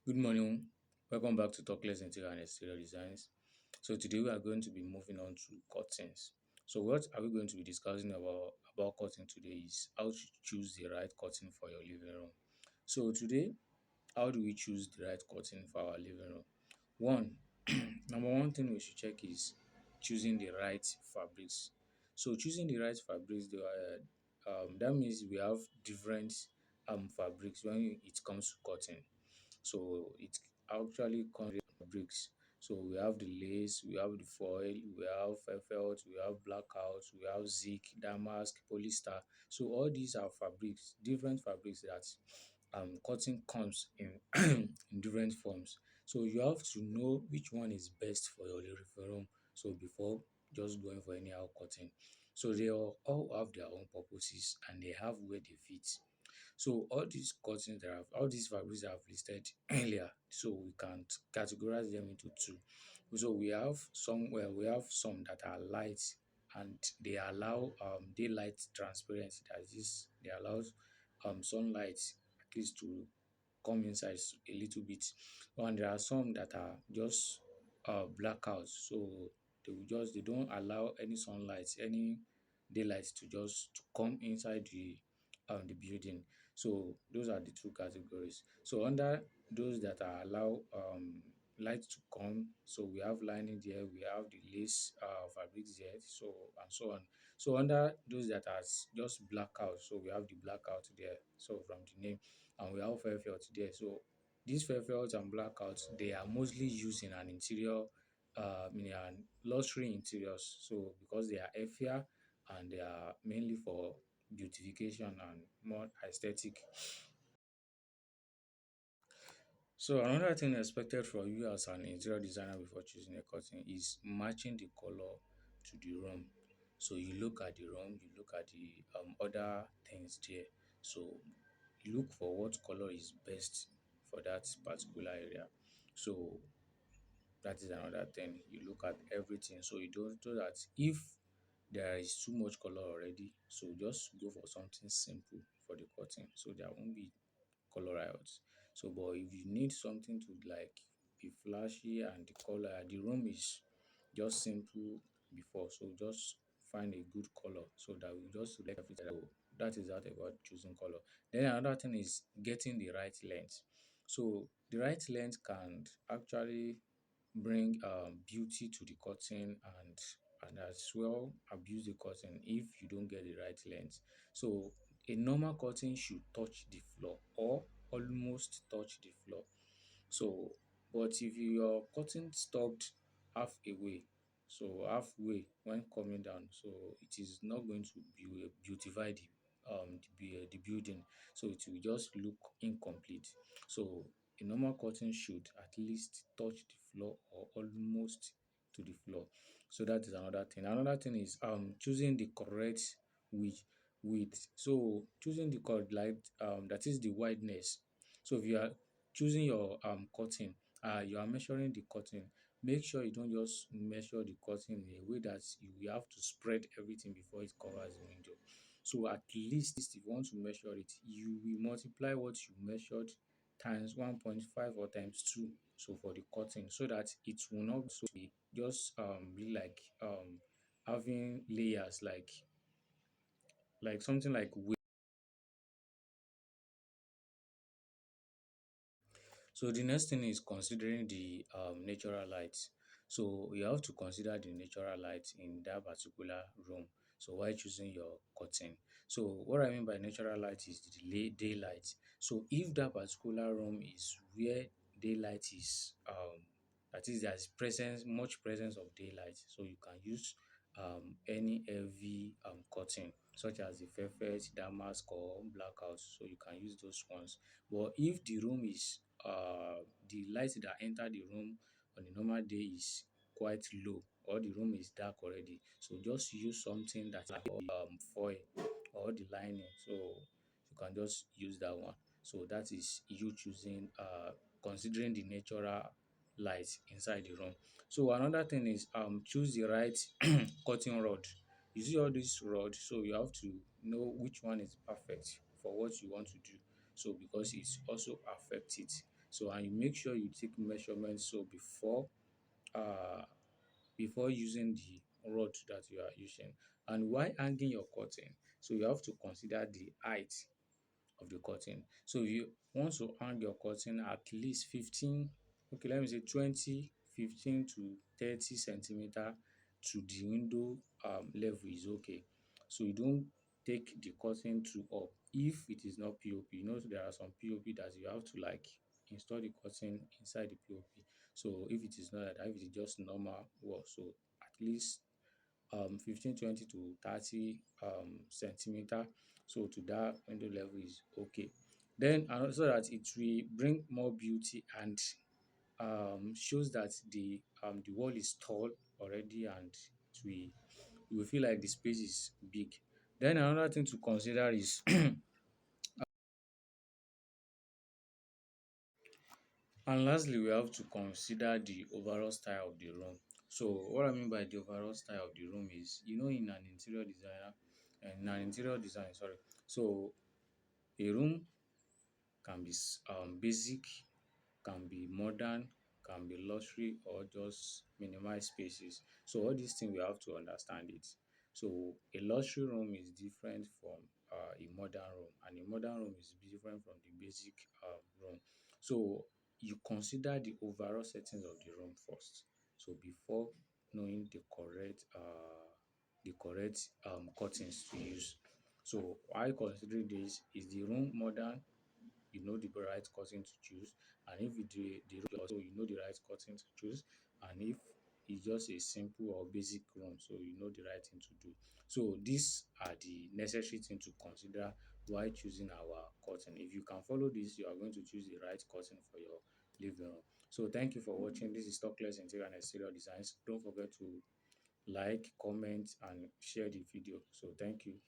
Good morning. Welcome back to Talk Less Interior and Exterior Designs. So today we are going to be moving on to curtains. So what are we going to be discussing about curtain today is how to choose the right curtain for your living room. So today, how do we choose the right curtain for our living room? One, number one thing we should check is choosing the right fabrics. So choosing the right fabrics, that means we have different fabrics when it comes to curtain. So it actually comes with fabrics. So we have the lace, we have the foil, we have felt, we have blackout, we have zinc, damask, polyester. So all these are fabrics, different fabrics that cotton comes in in different forms. So you have to know which one is best for your living room. So before just going for anyhow cotton. So they all have their own purposes and they have where they fit. So all these fabrics that I've listed earlier, so we can categorize them into two. So we have some that are light and they allow daylight transparency. That is, they allow sunlight at least to come inside a little bit. And there are some that are just blackouts. So they don't allow any sunlight, any daylight to come inside the building. So those are the two categories. So under those that are allow light to come, so we have lining there, we have the lace fabrics there, so and so on. So under those that are just blackout, so we have the blackout there. So from the name, and we have Fairfield there. So these Fairfields and blackouts, they are mostly used in an interior, in an luxury interiors. So because they are heavier and they are mainly for beautification and more aesthetic. So another thing expected from you as an interior designer before choosing a curtain is matching the color to the room. So you look at the room, you look at the other things there. So you look for what color is best for that particular area. So that is another thing. You look at everything. So you don't do that if there is too much color already. So just go for something simple for the curtain. So there won't be color riots. So but if you need something to like be flashy and the room is just simple before, so just find a good color so that we just select everything. So that is that about choosing color. Then another thing is getting the right length. So the right length can actually bring beauty to the curtain and as well abuse the curtain if you don't get the right length. So a normal curtain should touch the floor or almost touch the floor. So, but if your curtain stopped halfway, so halfway when coming down, so it is not going to beautify the building. So it will just look incomplete. So a normal curtain should at least touch the floor or almost to the floor. So that is another thing. Another thing is choosing the correct width width. So choosing the correct light that is the wideness. So if you are choosing your curtain, you are measuring the curtain. Make sure you don't just measure the curtain in a way that you will have to spread everything before it covers the window. So at least if you want to measure it, you will multiply what you measured times 1.5 or times 2. So for the curtain, so that it will not so be just be like having layers like something like so the next thing is considering the natural light. So you have to consider the natural light in that particular room. So while choosing your curtain. So what I mean by natural light is the daylight. So if that particular room is where daylight is, that is there's much presence of daylight. So you can use any heavy curtain such as the velvet, damask or blackout. So you can use those ones. But if the room is the light that enter the room on a normal day is quite low or the room is dark already, so just use something that like foil or the lining. So you can just use that one. So that is you choosing considering the natural light inside the room. So another thing is choose the right cutting rod. You see all this rod, so you have to know which one is perfect for what you want to do. So because it also affects it. So and you make sure you take measurements so uh before using the rod that you are using. And while hanging your curtain, so you have to consider the height of the curtain. So you want to hang your curtain at least 15, okay, let me say 20, 15 to 30 centimeter to the window level is okay. So you don't take the curtain too up. If it is not POP, you know there are some POP that you have to like install the curtain inside the POP. So if it is not like that, if it is just normal wall, so at least 15, 20 to 30 centimeter, so to that window level is okay. Then and also that it will bring more beauty and shows that the wall is tall already, and it will you will feel like the space is big. Then another thing to consider is and lastly, we have to consider the overall style of the room. So what I mean by the overall style of the room is, in an interior design, sorry. So a room can be basic, can be modern, can be luxury, or just minimize spaces. So all these things we have to understand it. So a luxury room is different from a modern room, and a modern room is different from the basic room. So you consider the overall settings of the room first. So before knowing the correct curtains to use. So why considering this is the room modern, you know the right curtain to choose, and if the room also you know the right curtain to choose, and if it's just a simple or basic room, so you know the right thing to do. So these are the necessary things to consider while choosing our curtain. If you can follow this, you are going to choose the right curtain for your living room. So thank you for watching. This is Talkless Interior and Exterior Designs. Don't forget to like, comment, and share the video. So thank you.